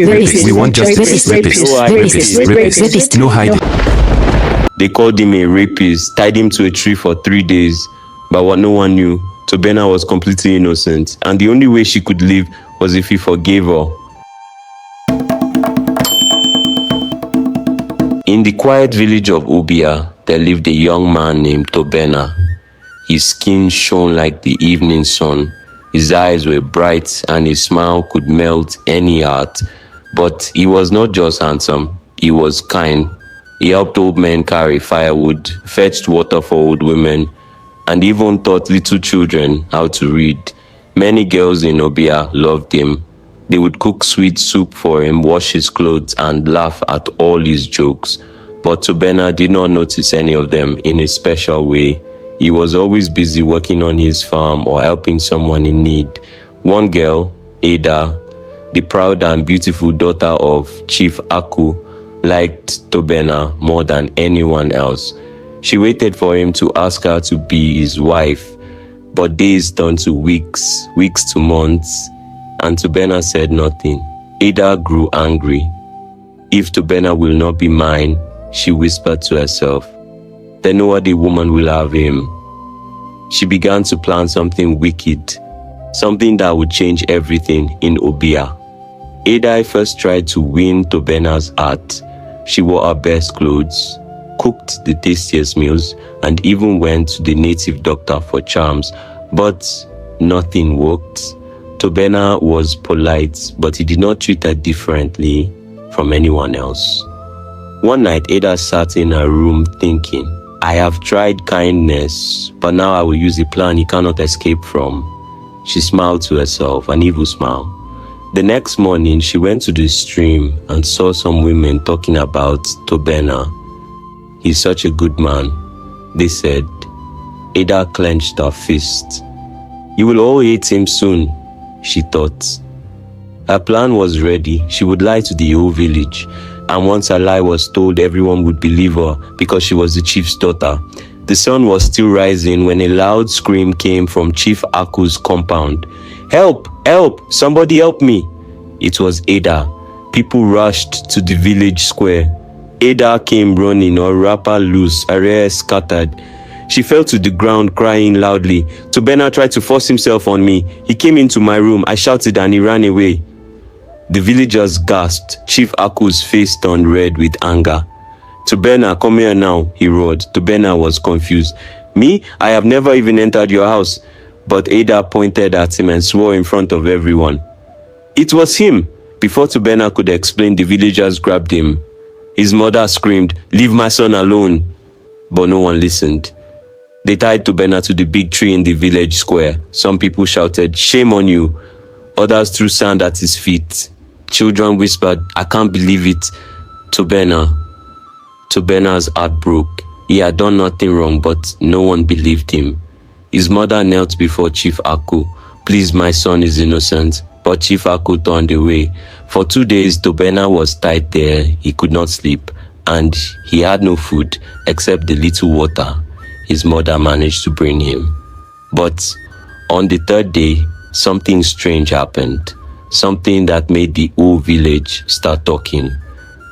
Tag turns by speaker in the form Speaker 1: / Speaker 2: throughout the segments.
Speaker 1: We want justice. Rapist. No hiding.
Speaker 2: They called him a rapist, tied him to a tree for 3 days. But what no one knew, Tobenna was completely innocent, and the only way she could live was if he forgave her. In the quiet village of Obia, there lived a young man named Tobenna. His skin shone like the evening sun. His eyes were bright and his smile could melt any heart. But he was not just handsome, he was kind. He helped old men carry firewood, fetched water for old women, and even taught little children how to read. Many girls in Obia loved him. They would cook sweet soup for him, wash his clothes, and laugh at all his jokes. But Tobenna did not notice any of them in a special way. He was always busy working on his farm or helping someone in need. One girl, Ada, the proud and beautiful daughter of Chief Aku, liked Tobenna more than anyone else. She waited for him to ask her to be his wife, but days turned to weeks, weeks to months, and Tobenna said nothing. Ada grew angry. If Tobenna will not be mine, she whispered to herself, then no other woman will have him. She began to plan something wicked, something that would change everything in Obia. Ada first tried to win Tobenna's heart. She wore her best clothes, cooked the tastiest meals, and even went to the native doctor for charms, but nothing worked. Tobenna was polite, but he did not treat her differently from anyone else. One night, Ada sat in her room thinking, I have tried kindness, but now I will use a plan he cannot escape from. She smiled to herself, an evil smile. The next morning, she went to the stream and saw some women talking about Tobenna. He's such a good man, they said. Ada clenched her fist. You will all hate him soon, she thought. Her plan was ready. She would lie to the whole village. And once her lie was told, everyone would believe her because she was the chief's daughter. The sun was still rising when a loud scream came from Chief Aku's compound. Help! Help! Somebody help me! It was Ada. People rushed to the village square. Ada came running, her wrapper loose, her hair scattered. She fell to the ground crying loudly. Tobenna tried to force himself on me. He came into my room. I shouted and he ran away. The villagers gasped. Chief Aku's face turned red with anger. Tobenna, come here now, he roared. Tobenna was confused. Me? I have never even entered your house. But Ada pointed at him and swore in front of everyone. It was him. Before Tobenna could explain, the villagers grabbed him. His mother screamed, leave my son alone. But no one listened. They tied Tobenna to the big tree in the village square. Some people shouted, shame on you. Others threw sand at his feet. Children whispered, I can't believe it. Tobenna's heart broke. He had done nothing wrong, but no one believed him. His mother knelt before Chief Aku. Please, my son is innocent. But Chief Aku turned away. For 2 days, Tobenna was tied there. He could not sleep, and he had no food except the little water his mother managed to bring him. But on the 3rd day, something strange happened. Something that made the whole village start talking.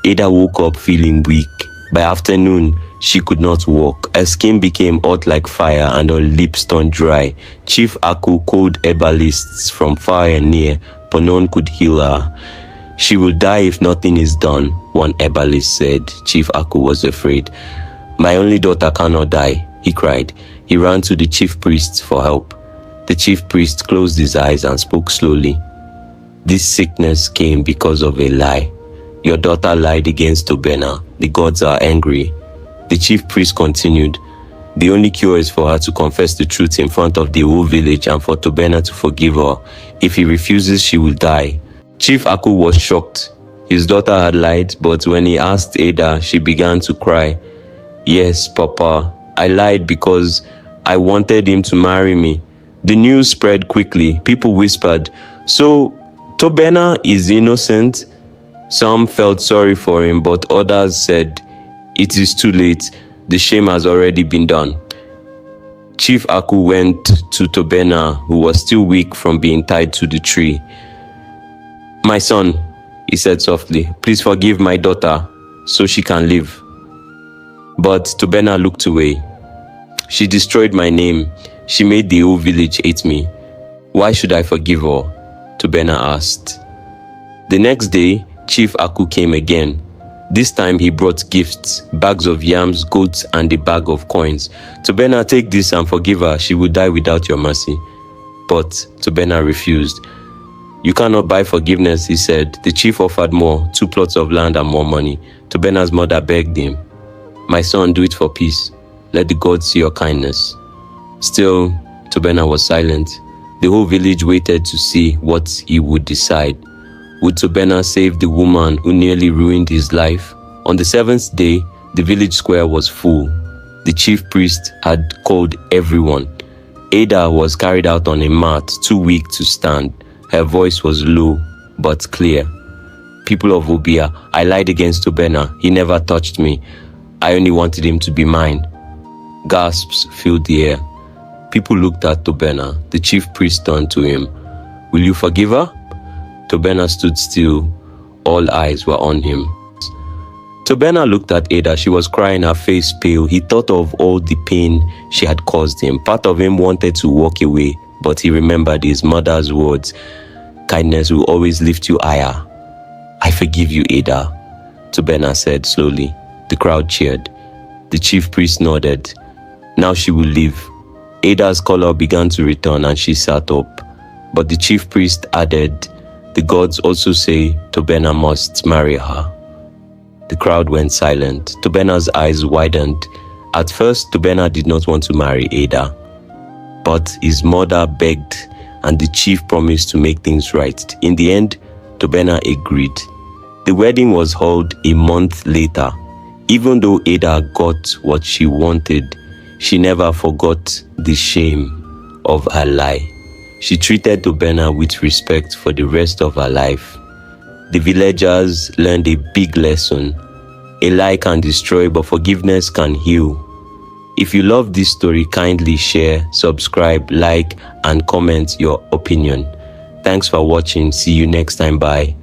Speaker 2: Ada woke up feeling weak. By afternoon, she could not walk. Her skin became hot like fire and her lips turned dry. Chief Aku called herbalists from far and near, but no one could heal her. She will die if nothing is done, one herbalist said. Chief Aku was afraid. My only daughter cannot die, he cried. He ran to the chief priest for help. The chief priest closed his eyes and spoke slowly. This sickness came because of a lie. Your daughter lied against Tobenna. The gods are angry. The chief priest continued. The only cure is for her to confess the truth in front of the whole village and for Tobenna to forgive her. If he refuses, she will die. Chief Aku was shocked. His daughter had lied, but when he asked Ada, she began to cry. Yes, Papa, I lied because I wanted him to marry me. The news spread quickly. People whispered, so Tobenna is innocent? Some felt sorry for him, but others said, it is too late. The shame has already been done. Chief Aku went to Tobenna, who was still weak from being tied to the tree. My son, he said softly. Please forgive my daughter so she can live. But Tobenna looked away. She destroyed my name. She made the whole village hate me. Why should I forgive her? Tobenna asked. The next day, Chief Aku came again. This time he brought gifts, bags of yams, goats, and a bag of coins. Tobenna, take this and forgive her. She will die without your mercy. But Tobenna refused. You cannot buy forgiveness, he said. The chief offered more, 2 plots of land and more money. Tobenna's mother begged him. My son, do it for peace. Let the gods see your kindness. Still, Tobenna was silent. The whole village waited to see what he would decide. Would Tobenna save the woman who nearly ruined his life? On the 7th day, the village square was full. The chief priest had called everyone. Ada was carried out on a mat, too weak to stand. Her voice was low but clear. People of Obia, I lied against Tobenna. He never touched me. I only wanted him to be mine. Gasps filled the air. People looked at Tobenna. The chief priest turned to him. Will you forgive her? Tobenna stood still. All eyes were on him. Tobenna looked at Ada. She was crying, her face pale. He thought of all the pain she had caused him. Part of him wanted to walk away, but he remembered his mother's words. Kindness will always lift you higher. I forgive you, Ada, Tobenna said slowly. The crowd cheered. The chief priest nodded. Now she will live. Ada's color began to return and she sat up. But the chief priest added, the gods also say Tobenna must marry her. The crowd went silent. Tobenna's eyes widened. At first, Tobenna did not want to marry Ada. But his mother begged and the chief promised to make things right. In the end, Tobenna agreed. The wedding was held a month later. Even though Ada got what she wanted, she never forgot the shame of her lie. She treated Tobenna with respect for the rest of her life. The villagers learned a big lesson. A lie can destroy, but forgiveness can heal. If you love this story, kindly share, subscribe, like, and comment your opinion. Thanks for watching. See you next time. Bye.